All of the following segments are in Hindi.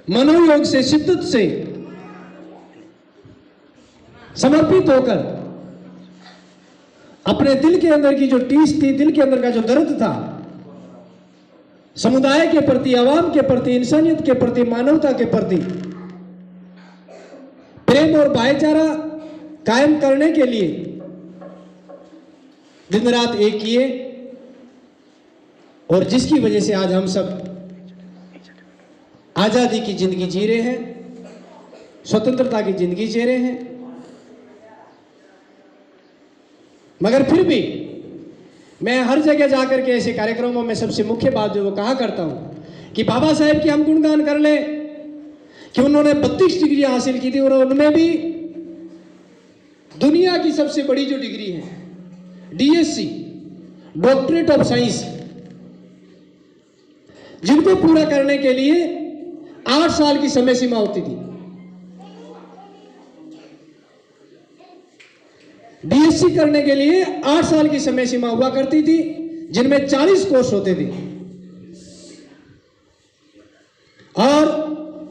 मनोयोग से, शिद्दत से समर्पित होकर अपने दिल के अंदर की जो टीस थी, दिल के अंदर का जो दर्द था, समुदाय के प्रति, आवाम के प्रति, इंसानियत के प्रति, मानवता के प्रति प्रेम और भाईचारा कायम करने के लिए दिन रात एक किए, और जिसकी वजह से आज हम सब आजादी की जिंदगी जी रहे हैं, स्वतंत्रता की जिंदगी जी रहे हैं। मगर फिर भी मैं हर जगह जाकर के ऐसे कार्यक्रमों में सबसे मुख्य बात जो वो कहा करता हूं कि बाबा साहेब की हम गुणगान कर लें कि उन्होंने 32 डिग्रियां हासिल की थी, और उनमें भी दुनिया की सबसे बड़ी जो डिग्री है DSc, डॉक्टरेट ऑफ साइंस, जिनको पूरा करने के लिए 8 साल की समय सीमा होती थी। DSc करने के लिए 8 साल की समय सीमा हुआ करती थी, जिनमें 40 कोर्स होते थे, और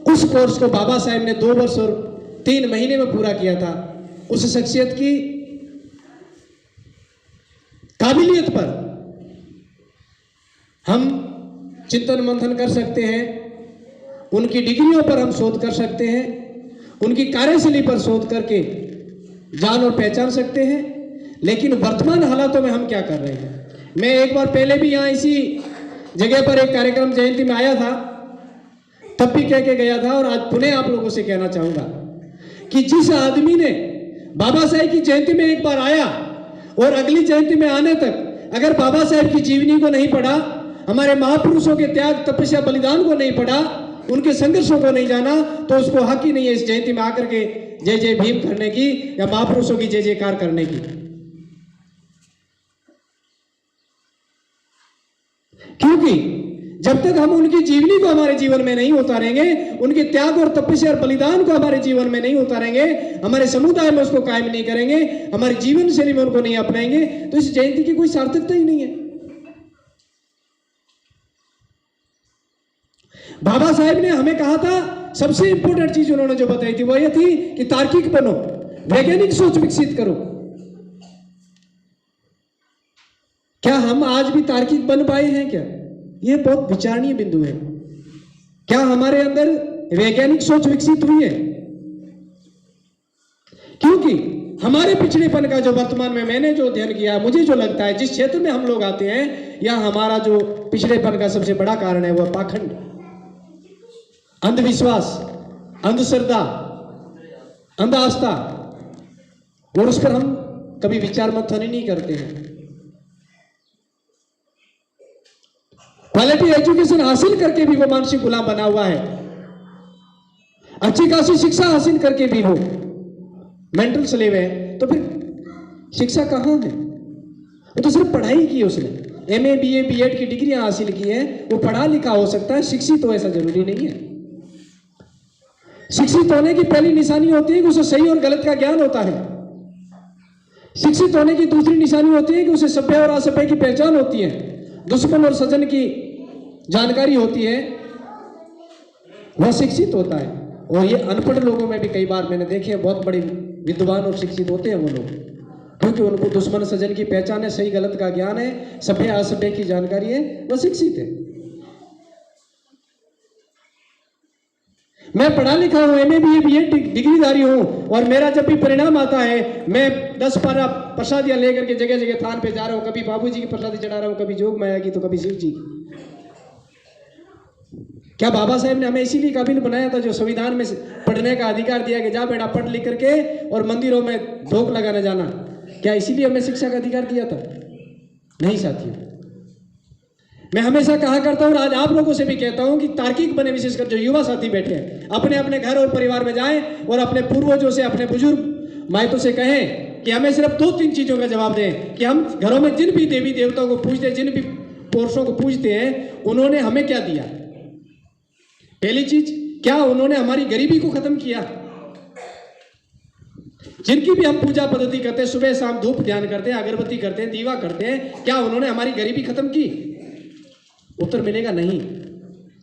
उस कोर्स को बाबा साहेब ने 2 वर्ष और 3 महीने में पूरा किया था। उस शख्सियत की काबिलियत पर हम चिंतन मंथन कर सकते हैं, उनकी डिग्रियों पर हम शोध कर सकते हैं, उनकी कार्यशैली पर शोध करके जान और पहचान सकते हैं। लेकिन वर्तमान हालातों में हम क्या कर रहे हैं? मैं एक बार पहले भी यहाँ इसी जगह पर एक कार्यक्रम जयंती में आया था, तब भी कह के गया था, और आज पुनः आप लोगों से कहना चाहूंगा कि जिस आदमी ने बाबा साहेब की जयंती में एक बार आया और अगली जयंती में आने तक अगर बाबा साहेब की जीवनी को नहीं पढ़ा, हमारे महापुरुषों के त्याग, तपस्या, बलिदान को नहीं पढ़ा, उनके संघर्षों को नहीं जाना, तो उसको हक ही नहीं है इस जयंती में आकर के जय जय भीम करने की या महापुरुषों की जय जयकार करने की। क्योंकि जब तक हम उनकी जीवनी को हमारे जीवन में नहीं उतारेंगे, उनके त्याग और तपस्या और बलिदान को हमारे जीवन में नहीं उतारेंगे, हमारे समुदाय में उसको कायम नहीं करेंगे, हमारी जीवन शैली में उनको नहीं अपनाएंगे, तो इस जयंती की कोई सार्थकता ही नहीं है। बाबा साहेब ने हमें कहा था, सबसे इंपॉर्टेंट चीज उन्होंने जो बताई थी वो ये थी कि तार्किक बनो, वैज्ञानिक सोच विकसित करो। क्या हम आज भी तार्किक बन पाए हैं? क्या ये बहुत विचारणीय बिंदु है। क्या हमारे अंदर वैज्ञानिक सोच विकसित हुई है? क्योंकि हमारे पिछड़ेपन का जो वर्तमान में मैंने जो अध्ययन किया, मुझे जो लगता है जिस क्षेत्र में हम लोग आते हैं, या हमारा जो पिछड़ेपन का सबसे बड़ा कारण है वह पाखंड, अंधविश्वास, अंधश्रद्धा, अंध आस्था, और उस पर हम कभी विचार मंथन ही नहीं करते हैं। क्वालिटी एजुकेशन हासिल करके भी वो मानसिक गुलाम बना हुआ है, अच्छी खासी शिक्षा हासिल करके भी वो मेंटल स्लेव है। तो फिर शिक्षा कहां है? वो तो सिर्फ पढ़ाई की है उसने, MA BA B.Ed की डिग्रियां हासिल की है, वो पढ़ा लिखा हो सकता है, शिक्षित तो ऐसा जरूरी नहीं है। शिक्षित होने की पहली निशानी होती है कि उसे सही और गलत का ज्ञान होता है। शिक्षित होने की दूसरी निशानी होती है कि उसे सभ्य और असभ्य की पहचान होती है, दुश्मन और सज्जन की जानकारी होती है, वह शिक्षित होता है। और ये अनपढ़ लोगों में भी कई बार मैंने देखे हैं, बहुत बड़े विद्वान और शिक्षित होते हैं वो लोग, क्योंकि उनको दुश्मन सज्जन की पहचान है, सही गलत का ज्ञान है, सभ्य असभ्य की जानकारी है, वह शिक्षित है। मैं पढ़ा लिखा हूं, MA BA B.Ed डिग्रीधारी हूं, और मेरा जब भी परिणाम आता है, मैं 10-12 प्रसादियां लेकर के जगह जगह थान पे जा रहा हूं, कभी बाबू जी की प्रसादी चढ़ा रहा हूं, कभी जोग माया की, तो कभी शिव जी की। क्या बाबा साहेब ने हमें इसीलिए काबिल बनाया था, जो संविधान में पढ़ने का अधिकार दिया कि जा बेटा पढ़ लिख करके और मंदिरों में ढोक लगाने जाना? क्या इसीलिए हमें शिक्षा का अधिकार दिया था? नहीं साथियों, मैं हमेशा कहा करता हूं, आज आप लोगों से भी कहता हूं कि तार्किक बने, विशेषकर जो युवा साथी बैठे हैं, अपने अपने घर और परिवार में जाएं और अपने पूर्वजों से, अपने बुजुर्ग मायतों से कहें कि हमें सिर्फ 2-3 चीजों का जवाब दें कि हम घरों में जिन भी देवी देवताओं को पूजते हैं, जिन भी पुरुषों को पूजते हैं, उन्होंने हमें क्या दिया? पहली चीज, क्या उन्होंने हमारी गरीबी को खत्म किया? जिनकी भी हम पूजा पद्धति करते हैं, सुबह शाम धूप ध्यान करते हैं, अगरबत्ती करते हैं, दीवा करते हैं, क्या उन्होंने हमारी गरीबी खत्म की? उत्तर मिलेगा नहीं।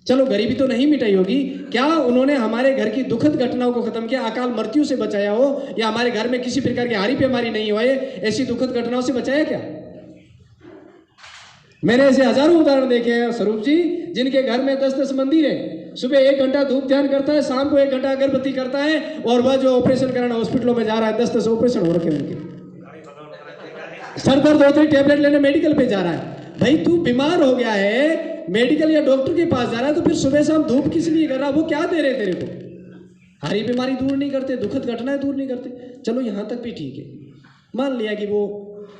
चलो गरीबी तो नहीं मिटाई होगी, क्या उन्होंने हमारे घर की दुखद घटनाओं को खत्म किया, अकाल मृत्यु से बचाया हो, या हमारे घर में किसी प्रकार की हारी बीमारी नहीं हुआ है, ऐसी दुखद घटनाओं से बचाया क्या? मैंने ऐसे हजारों उदाहरण देखे हैं स्वरूप जी, जिनके घर में 10-10 मंदिर है, सुबह 1 घंटा धूप ध्यान करता है, शाम को 1 घंटा अगरबत्ती करता है, और वह जो ऑपरेशन कराना हॉस्पिटलों में जा रहा है, 10-10 ऑपरेशन हो रखे उनके, सर दर्द होते ही टैबलेट लेने मेडिकल पे जा रहा है। भाई तू बीमार हो गया है, मेडिकल या डॉक्टर के पास जा रहा है, तो फिर सुबह शाम धूप किस लिए कर रहा? वो क्या दे रहे तेरे को? हारी बीमारी दूर नहीं करते, दुखद घटनाएं दूर नहीं करते। चलो यहां तक भी ठीक है, मान लिया कि वो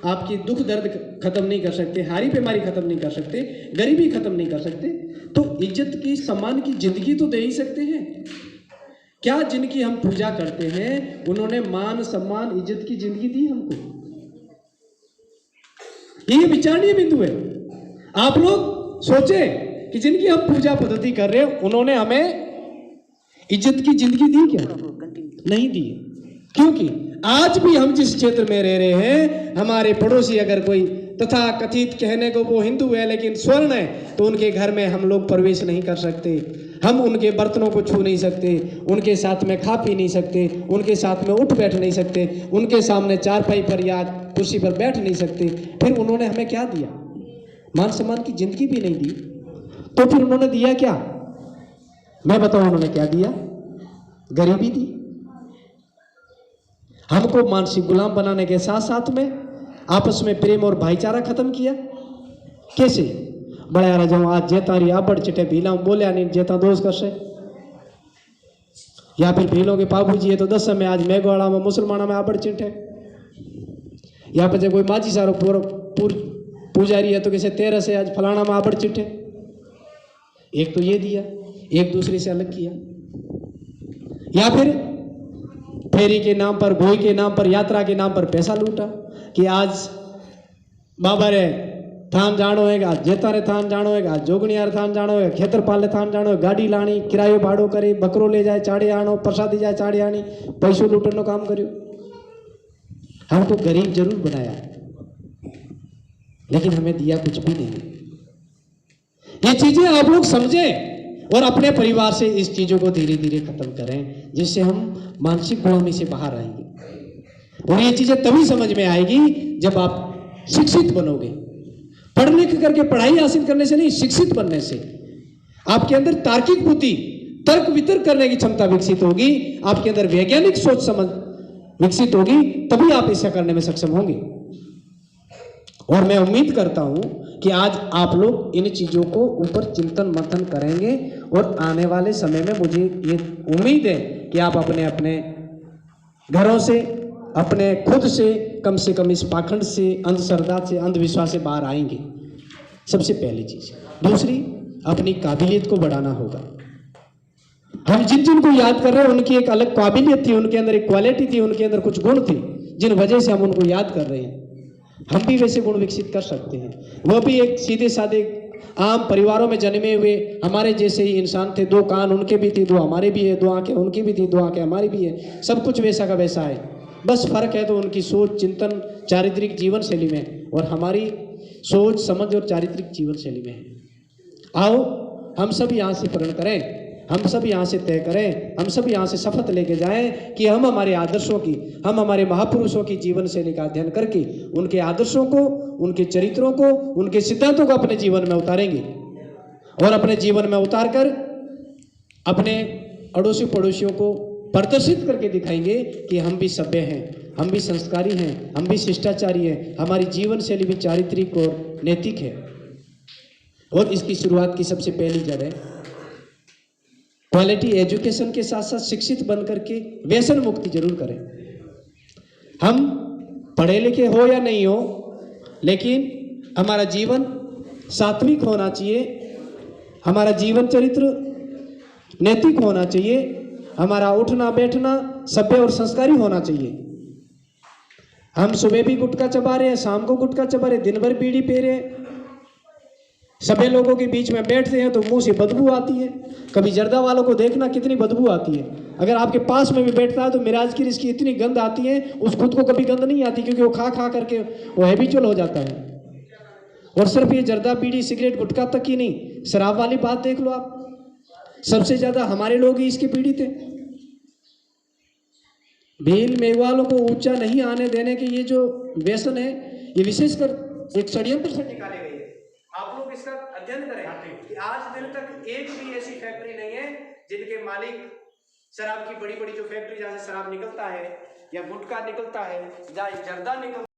आपकी दुख दर्द खत्म नहीं कर सकते, हारी बीमारी खत्म नहीं कर सकते, गरीबी खत्म नहीं कर सकते, तो इज्जत की सम्मान की जिंदगी तो दे ही सकते हैं। क्या जिनकी हम पूजा करते हैं उन्होंने मान सम्मान इज्जत की जिंदगी दी हमको? ये विचारणीय बिंदु है। आप लोग सोचे कि जिनकी हम पूजा पद्धति कर रहे हैं उन्होंने हमें इज्जत की जिंदगी दी क्या? नहीं दी। क्योंकि आज भी हम जिस क्षेत्र में रह रहे हैं, हमारे पड़ोसी अगर कोई तथा कथित कहने को वो हिंदू है लेकिन स्वर्ण है, तो उनके घर में हम लोग प्रवेश नहीं कर सकते, हम उनके बर्तनों को छू नहीं सकते, उनके साथ में खा पी नहीं सकते, उनके साथ में उठ बैठ नहीं सकते, उनके सामने चारपाई पर या कुर्सी पर बैठ नहीं सकते। फिर उन्होंने हमें क्या दिया? मान सम्मान की जिंदगी भी नहीं दी। तो फिर उन्होंने दिया क्या? मैं बताऊं उन्होंने क्या दिया? गरीबी दी। हमको मानसिक गुलाम बनाने के साथ साथ में आपस में प्रेम और भाईचारा खत्म किया। कैसे? बड़ा राजा आज जेतारी आबड़ चिटे भीला बोलिया नहीं जेता दोस्त कर से, या फिर भीलों के बाबूजी है तो 10 में आज मेघवाड़ा में मुसलमाना में आबड़ चिटे, या फिर कोई माझी सारो पुजारी है तो कैसे 13 से आज फलाना में आबड़ चिटे। एक तो ये दिया, एक दूसरे से अलग किया। या फिर फेरी के नाम पर, गोई के नाम पर, यात्रा के नाम पर पैसा लूटा कि आज बाबा रे थान जानो है, आज जेता रे थान जानो है, आज जोगणियार थान जानो है, खेतर पाले थान जानो है, गाड़ी लानी, किरायो भाड़ो करे, बकरो ले जाए चाड़े आनो, प्रसादी जाए चाड़े आनी, पैसों लूटने काम करियो। हमको गरीब जरूर बनाया लेकिन हमें दिया कुछ भी नहीं। ये चीजें आप लोग समझें और अपने परिवार से इस चीजों को धीरे धीरे खत्म करें, जिससे हम मानसिक गुलामी से बाहर आएंगे। और ये चीजें तभी समझ में आएगी जब आप शिक्षित बनोगे। पढ़ लिख करके पढ़ाई हासिल करने से नहीं, शिक्षित बनने से आपके अंदर तार्किक बुद्धि, तर्क वितर्क करने की क्षमता विकसित होगी, आपके अंदर वैज्ञानिक सोच समझ विकसित होगी, तभी आप ऐसा करने में सक्षम होंगे। और मैं उम्मीद करता हूं कि आज आप लोग इन चीजों को ऊपर चिंतन मंथन करेंगे और आने वाले समय में मुझे ये उम्मीद है कि आप अपने अपने घरों से, अपने खुद से कम इस पाखंड से, अंधश्रद्धा से, अंधविश्वास से बाहर आएंगे। सबसे पहली चीज। दूसरी, अपनी काबिलियत को बढ़ाना होगा। हम जिन जिन को याद कर रहे हैं उनकी एक अलग काबिलियत थी, उनके अंदर एक क्वालिटी थी, उनके अंदर कुछ गुण थे जिन वजह से हम उनको याद कर रहे हैं। हम भी वैसे गुण विकसित कर सकते हैं। वह भी एक सीधे साधे आम परिवारों में जन्मे हुए हमारे जैसे ही इंसान थे। 2 कान उनके भी थे, 2 हमारे भी है, 2 आंखें उनकी भी थी, 2 आंखें हमारी भी है। सब कुछ वैसा का वैसा है, बस फर्क है तो उनकी सोच, चिंतन, चारित्रिक जीवन शैली में, और हमारी सोच, समझ और चारित्रिक जीवन शैली में है। आओ हम सब यहाँ से प्रण करें, हम सब यहाँ से तय करें, हम सब यहाँ से शपथ लेके जाएं कि हम हमारे आदर्शों की, हम हमारे महापुरुषों की जीवन शैली का अध्ययन करके उनके आदर्शों को, उनके चरित्रों को, उनके सिद्धांतों को अपने जीवन में उतारेंगे, और अपने जीवन में उतार कर अपने अड़ोसी पड़ोसियों को प्रदर्शित करके दिखाएंगे कि हम भी सभ्य हैं, हम भी संस्कारी हैं, हम भी शिष्टाचारी हैं, हमारी जीवन शैली भी चारित्रिक और नैतिक है। और इसकी शुरुआत की सबसे पहली जड़ है क्वालिटी एजुकेशन के साथ साथ शिक्षित बन करके व्यसन मुक्ति जरूर करें। हम पढ़े लिखे हो या नहीं हो, लेकिन हमारा जीवन सात्विक होना चाहिए, हमारा जीवन चरित्र नैतिक होना चाहिए, हमारा उठना बैठना सभ्य और संस्कारी होना चाहिए। हम सुबह भी गुटखा चबा रहे हैं, शाम को गुटखा चबा रहे, दिन भर बीड़ी पी रहे हैं, सभी लोगों के बीच में बैठते हैं तो मुंह से बदबू आती है। कभी जर्दा वालों को देखना कितनी बदबू आती है। अगर आपके पास में भी बैठता है तो मिराज की इसकी इतनी गंध आती है, उस खुद को कभी गंध नहीं आती, क्योंकि वो खा खा करके वो हैबिचुअल हो जाता है। और सिर्फ ये जर्दा, बीड़ी, सिगरेट, गुटखा तक ही नहीं, शराब वाली बात देख लो आप। सबसे ज्यादा हमारे लोग ही इसके पीड़ित हैं। भील मेघवालों को ऊंचा नहीं आने देने के ये जो व्यसन है, ये विशेषकर एक षड्यंत्र से निकाले गए हैं। आप लोग इसका अध्ययन करें कि आज दिन तक एक भी ऐसी फैक्ट्री नहीं है जिनके मालिक शराब की बड़ी बड़ी जो फैक्ट्री जहां से शराब निकलता है या गुटखा निकलता है, जहां जर्दा निकलता है,